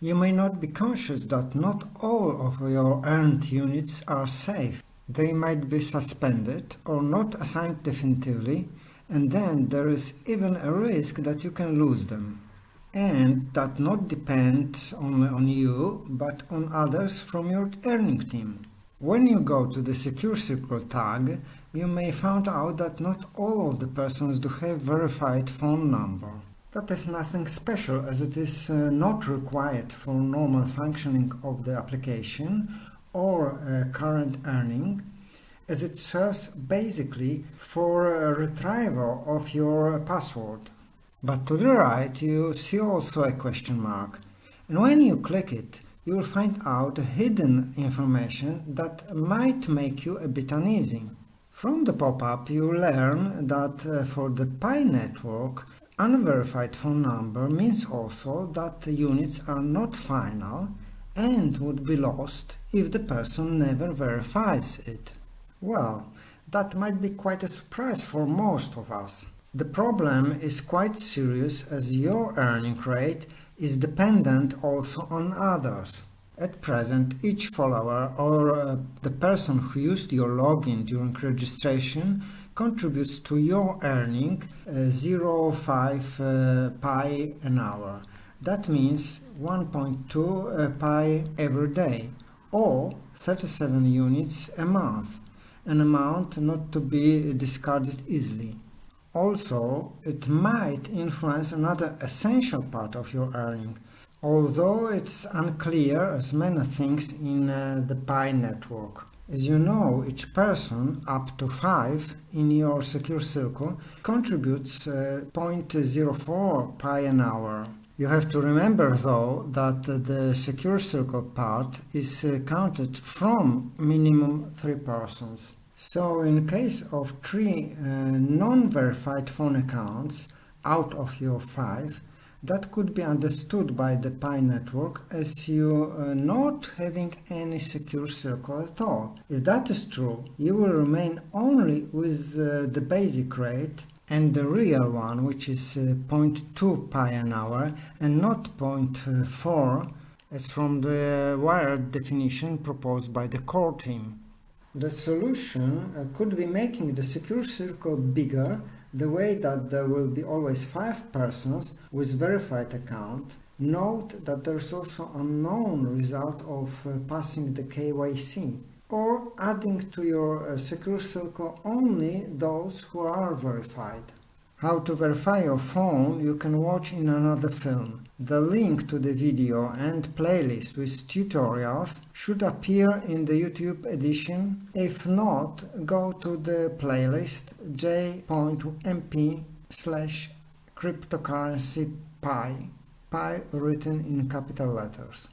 You may not be conscious that not all of your earned units are safe. They might be suspended or not assigned definitively, and then there is even a risk that you can lose them. And that not depends only on you, but on others from your earning team. When you go to the Secure Circle tag, you may find out that not all of the persons do have verified phone number. That is nothing special, as it is not required for normal functioning of the application or current earning, as it serves basically for a retrieval of your password. But to the right you see also a question mark, and when you click it, you will find out hidden information that might make you a bit uneasy. From the pop-up you learn that for the Pi network, unverified phone number means also that the units are not final and would be lost if the person never verifies it. Well, that might be quite a surprise for most of us. The problem is quite serious, as your earning rate is dependent also on others. At present, each follower or the person who used your login during registration contributes to your earning 0.5 pi an hour. That means 1.2 pi every day, or 37 units a month, an amount not to be discarded easily. Also, it might influence another essential part of your earning, although it's unclear as many things in the Pi network. As you know, each person, up to 5 in your Secure Circle, contributes 0.04 pi an hour. You have to remember, though, that the Secure Circle part is counted from minimum 3 persons. So in case of 3 non-verified phone accounts out of your 5, that could be understood by the Pi network as you not having any Secure Circle at all. If that is true, you will remain only with the basic rate and the real one, which is 0.2 pi an hour and not 0.4 as from the wired definition proposed by the core team. The solution could be making the Secure Circle bigger, the way that there will be always 5 persons with verified account. Note that there's also a known result of passing the KYC, or adding to your Secure Circle only those who are verified. How to verify your phone you can watch in another film. The link to the video and playlist with tutorials should appear in the YouTube edition. If not, go to the playlist j.mp/cryptocurrency pi, pi written in capital letters.